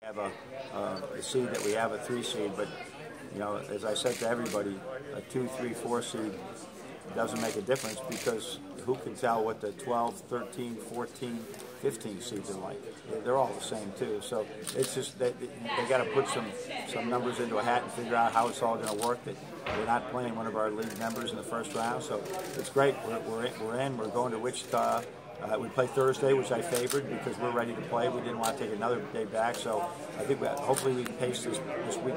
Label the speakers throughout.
Speaker 1: Have a seed that we have a 3 seed, but you know, as I said to everybody, a 2, 3, 4 seed doesn't make a difference because who can tell what the 12, 13, 14, 15 seeds are like? They're all the same too. So it's just that they got to put some numbers into a hat and figure out how it's all going to work. That we're not playing one of our league members in the first round, so it's great. We're in. We're going to Wichita. We play Thursday, which I favored because we're ready to play. We didn't want to take another day back, so I think hopefully we can pace this week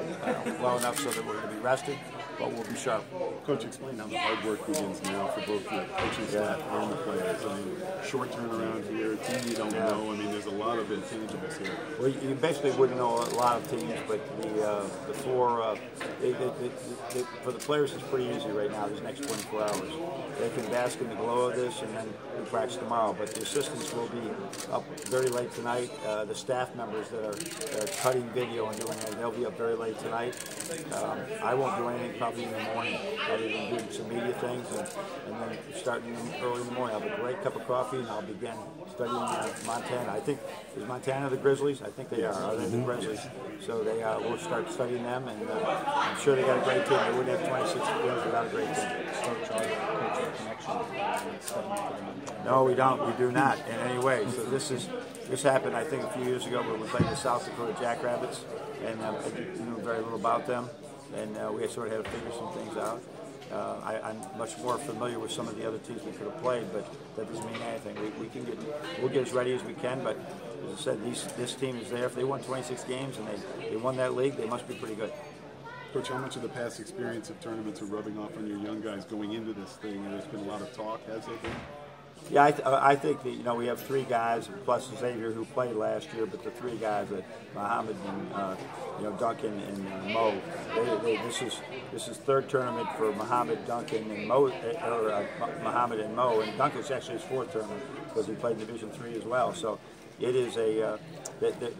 Speaker 1: well enough so that we're going to be rested, but we'll be sharp.
Speaker 2: Coach, explain how the hard work begins now for both your coaching staff and the players. I mean, short turnaround here, team you don't know. I mean, there's a lot of intangibles here.
Speaker 1: Well, you basically wouldn't know a lot of teams, but the four, for the players, it's pretty easy right now, these next 24 hours. They can bask in the glow of this, and then we practice tomorrow. But the assistants will be up very late tonight. The staff members that are cutting video and doing it, they'll be up very late tonight. I won't do anything probably in the morning. I'll even do some media things, and then starting early in the morning, I'll have a great cup of coffee, and I'll begin studying Montana. I think, is Montana the Grizzlies? I think they are they the Grizzlies? So we'll start studying them, and I'm sure they got a great team. They wouldn't have 26 games without a great team. No, we don't. We do not in any way. So this happened, I think, a few years ago when we played the South Dakota Jackrabbits, and I knew very little about them, and we sort of had to figure some things out. I'm much more familiar with some of the other teams we could have played, but that doesn't mean anything. We'll get as ready as we can, but as I said, this team is there. If they won 26 games and they won that league, they must be pretty good.
Speaker 2: Coach, how much of the past experience of tournaments are rubbing off on your young guys going into this thing? And there's been a lot of talk, has there been?
Speaker 1: Yeah, I think that we have 3 guys plus Xavier who played last year, but the 3 guys that Muhammad and Duncan and Mo. This is third tournament for Muhammad, Duncan, and Mo, or Muhammad and Mo, and Duncan's actually his 4th tournament because he played in Division III as well. So it is they're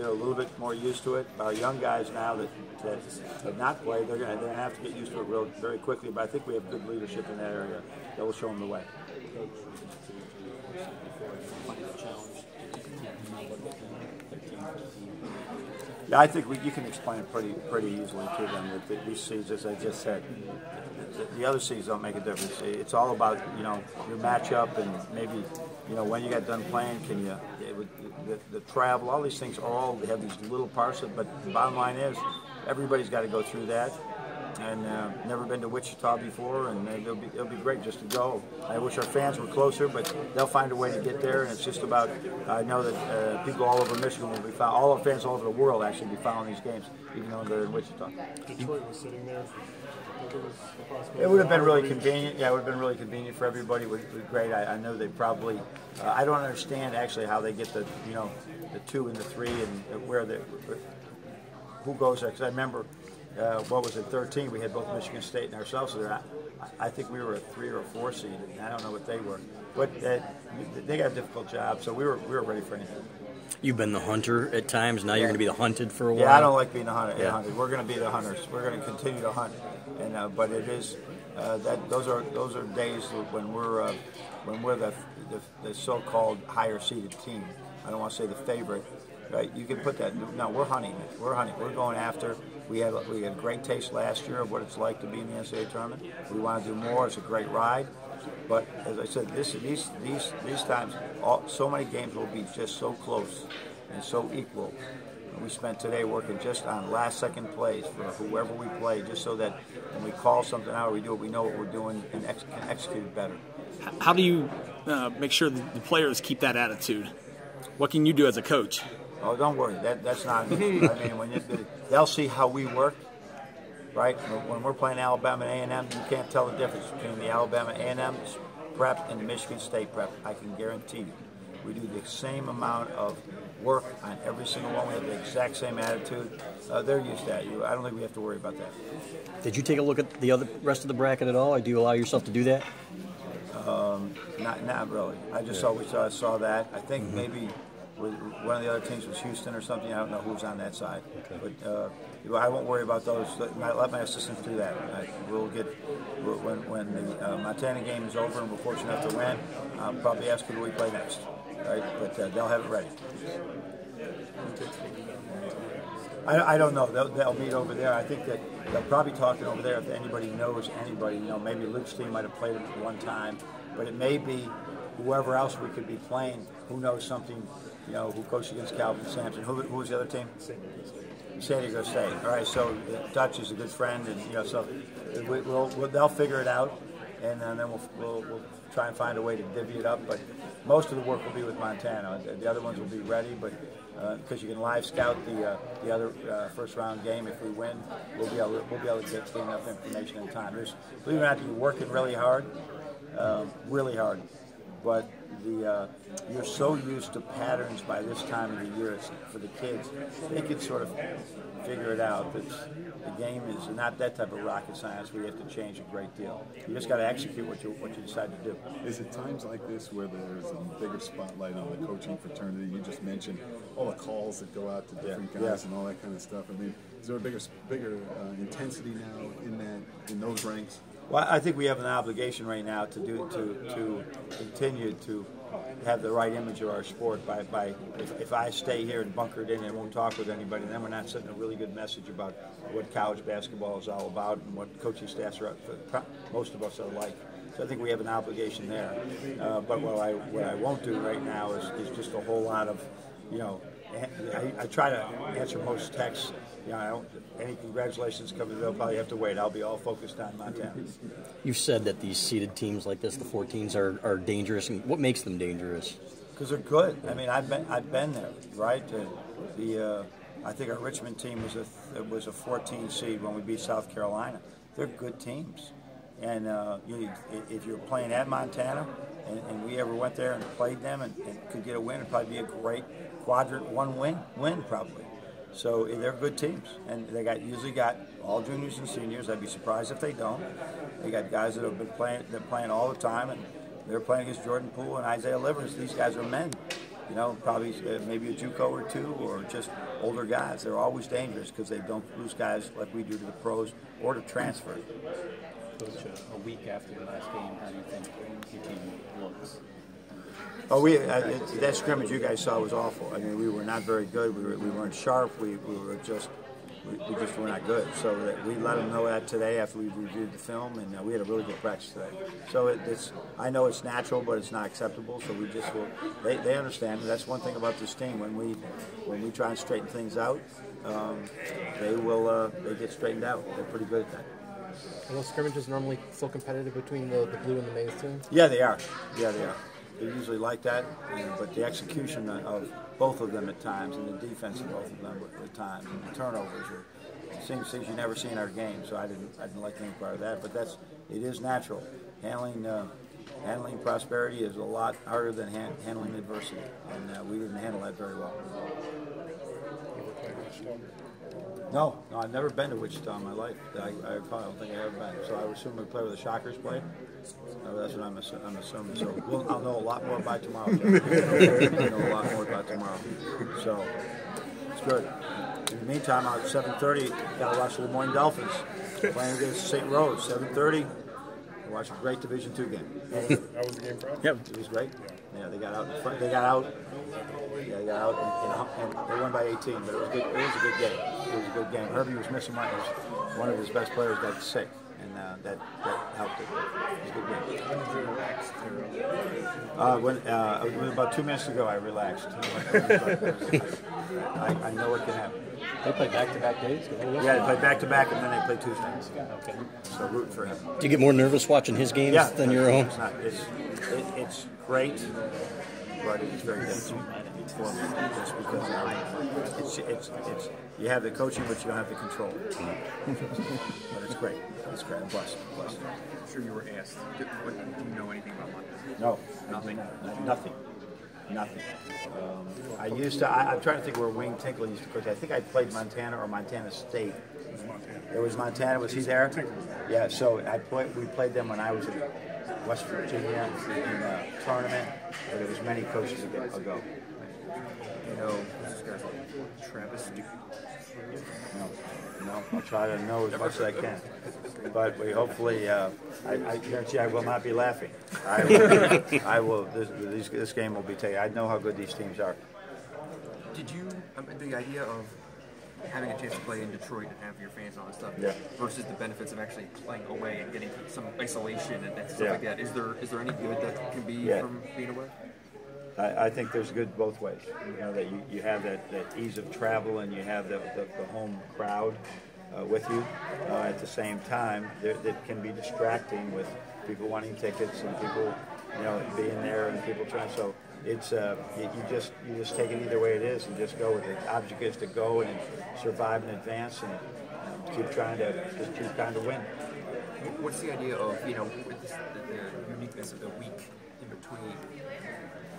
Speaker 1: a little bit more used to it. Our young guys now that have not played, they're going to have to get used to it very quickly. But I think we have good leadership in that area that will show them the way. Yeah, I think you can explain it pretty easily to them that these seeds, as I just said, the other seeds don't make a difference. It's all about your matchup and maybe when you got done playing, can you the travel, all these things they have these little parts of. But the bottom line is everybody's got to go through that. And never been to Wichita before, and it'll be great just to go. I wish our fans were closer, but they'll find a way to get there. And it's just about, I know that people all over Michigan will be found, all our fans all over the world actually be following these games, even though they're in Wichita.
Speaker 3: Detroit was sitting there.
Speaker 1: It would have been really convenient. Yeah, it would have been really convenient for everybody. It would be great. I know they probably. I don't understand actually how they get the 2 and the 3 and who goes there. Because I remember. What was it, 13? We had both Michigan State and ourselves there. I think we were a 3 or a 4 seed. I don't know what they were. But they got a difficult job, so we were ready for anything.
Speaker 4: You've been the hunter at times. Now you're going to be the hunted for a while.
Speaker 1: Yeah, I don't like being the hunter.
Speaker 4: Yeah.
Speaker 1: We're going to be the hunters. We're going to continue to hunt. And but it is those are days when we're the so-called higher seeded team. I don't want to say the favorite. Right? You can put that. No, we're hunting. We're hunting. We're going after. We had a great taste last year of what it's like to be in the NCAA tournament. We want to do more. It's a great ride. But as I said, these times, so many games will be just so close and so equal. And we spent today working just on last-second plays for whoever we play, just so that when we call something out or we do it, we know what we're doing and can execute it better.
Speaker 3: How do you make sure the players keep that attitude? What can you do as a coach?
Speaker 1: Oh, don't worry. That's not. I mean, they'll see how we work, right? When we're playing Alabama and A&M, you can't tell the difference between the Alabama A&M prep and the Michigan State prep. I can guarantee you, we do the same amount of work on every single one. We have the exact same attitude. They're used to that. I don't think we have to worry about that.
Speaker 4: Did you take a look at the rest of the bracket at all, or do you allow yourself to do that?
Speaker 1: Not really. I just always saw that. I think maybe. One of the other teams was Houston or something. I don't know who's on that side. Okay. But I won't worry about those. Let my assistants do that. We'll get when the Montana game is over and we're fortunate enough to win. I'll probably ask who we play next. Right? But they'll have it ready. I don't know. They'll meet over there. I think that they'll probably talk it over there if anybody knows anybody. You know, maybe Luke's team might have played him at one time, but it may be whoever else we could be playing who knows something. You know, who coached against Calvin Sampson. Who was the other team? San Diego State. All right, so Dutch is a good friend, and you know, so they'll figure it out, and then we'll try and find a way to divvy it up. But most of the work will be with Montana. The other ones will be ready, but because you can live scout the other first round game. If we win, we'll be able to get enough information in time. Believe it or not, you're working really hard, but you're so used to patterns by this time of the year. It's, for the kids, they can sort of figure it out. The game is not that type of rocket science where you have to change a great deal. You just got to execute what you decide to do.
Speaker 2: Is it times like this where there's a bigger spotlight on the coaching fraternity? You just mentioned all the calls that go out to different guys and all that kind of stuff. I mean, is there a bigger intensity now in those ranks?
Speaker 1: Well, I think we have an obligation right now to continue to have the right image of our sport. If I stay here and bunkered in and won't talk with anybody, then we're not sending a really good message about what college basketball is all about and what coaching staffs are. Most of us are like. So I think we have an obligation there. But what I won't do right now is just a whole lot of, you know. I try to answer most texts. You know, any congratulations coming, they'll probably have to wait. I'll be all focused on Montana.
Speaker 4: You've said that these seeded teams like this, the 14s, are dangerous. And what makes them dangerous?
Speaker 1: Because they're good. I mean, I've been there, right? I think our Richmond team was a 14 seed when we beat South Carolina. They're good teams, and if you're playing at Montana, and we ever went there and played them and could get a win, it'd probably be a great quadrant one win probably. So they're good teams, and they usually got all juniors and seniors. I'd be surprised if they don't. They got guys that have been playing. They're playing all the time, and they're playing against Jordan Poole and Isaiah Livers. These guys are men. You know, probably maybe a JUCO or two, or just older guys. They're always dangerous because they don't lose guys like we do to the pros or to transfer.
Speaker 5: Coach, a week after the last game, how do you think your team looks?
Speaker 1: Oh, that scrimmage you guys saw was awful. I mean, we were not very good. We weren't sharp. We just were not good. So we let them know that today after we reviewed the film, and we had a really good practice today. So I know it's natural, but it's not acceptable. So we just will. They understand. That's one thing about this team. When we try and straighten things out, they get straightened out. They're pretty good at that.
Speaker 6: Are those scrimmages normally so competitive between the blue and the maize team?
Speaker 1: Yeah, they are. Yeah, they are. They usually like that, but the execution of both of them at times, and the defense of both of them at times, and the turnovers are things you never see in our game. So I didn't like any part of that. But it is natural. Handling prosperity is a lot harder than handling adversity, and we didn't handle that very well. No, I've never been to Wichita in my life. I probably don't think I've ever been. So I would assume we play where the Shockers play. That's what I'm assuming. So I'll know a lot more by tomorrow. So it's good. In the meantime, out at 7:30, got to watch the Des Moines Dolphins playing against St. Rose. 7:30. Watch a great Division II game.
Speaker 7: How was the game Friday?
Speaker 1: Yep, it was great. Yeah, they got out in front. They got out, and they won by 18. But it was good. It was a good game. It was a good game. Herbie was missing one of his best players got sick, and that helped it. It was a good game.
Speaker 7: When did you relax?
Speaker 1: About 2 minutes ago, I relaxed. I know it can happen.
Speaker 5: They play back-to-back days?
Speaker 1: Yeah, they play back-to-back, and then they play Tuesdays.
Speaker 5: Okay.
Speaker 1: So root for him.
Speaker 4: Do you get more nervous watching his games than your own?
Speaker 1: It's great, but it's very difficult for me just because you have the coaching, but you don't have the control. But it's great. It's great. I'm blessed.
Speaker 8: I'm sure you were asked, do you know anything about Montana?
Speaker 1: No.
Speaker 8: Nothing?
Speaker 1: Nothing. I'm trying to think where Wayne Tinkle used to coach. I think I played Montana or Montana State. It was Montana. Was he there? Yeah. So we played them when I was at West Virginia in a tournament, but it was many coaches ago.
Speaker 8: You know, this guy's like Travis.
Speaker 1: No. I'll try to know as much as I can. But we hopefully, I guarantee I will not be laughing. I will. This game will be taken. I know how good these teams are.
Speaker 8: Did you, the idea of having a chance to play in Detroit and have your fans and all that stuff,
Speaker 1: Yeah.
Speaker 8: versus the benefits of actually playing away and getting some isolation and stuff
Speaker 1: Yeah.
Speaker 8: like that. Is there any good that can be
Speaker 1: Yeah.
Speaker 8: from being away?
Speaker 1: I think there's good both ways. You know, that you have that ease of travel and you have the home crowd with you. At the same time, that can be distracting with people wanting tickets and people, you know, being there and people trying. So it's you just take it either way it is and just go with it. The object is to go and survive and advance and keep trying to win.
Speaker 8: What's the idea of, you know, with the uniqueness of the week in between?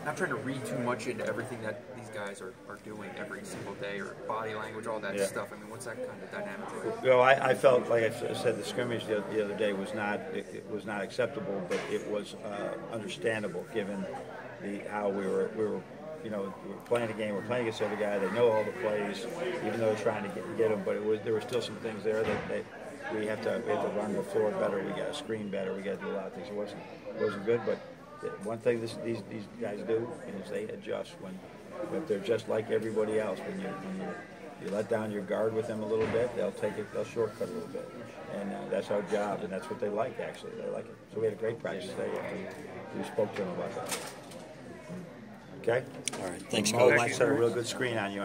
Speaker 8: Not trying to read too much into everything that these guys are doing every single day, or body language, all that
Speaker 1: Yeah.
Speaker 8: stuff. I mean, what's that kind of dynamic like?
Speaker 1: Well, I felt like I said the scrimmage the other day was not acceptable, but it was understandable given how we were you know, we were playing a game, we're playing against the other guy. They know all the plays, even though they're trying to get them. But there were still some things there that we have to run the floor better. We got to screen better. We got to do a lot of things. It wasn't good, but one thing these guys do is they adjust but they're just like everybody else. When you let down your guard with them a little bit, they'll shortcut a little bit, and that's our job, and that's what they like. Actually, they like it. So we had a great practice today. We spoke to them about that. Okay.
Speaker 4: All right. Thanks,
Speaker 1: Mo
Speaker 4: Coach.
Speaker 1: might set a real good screen on you.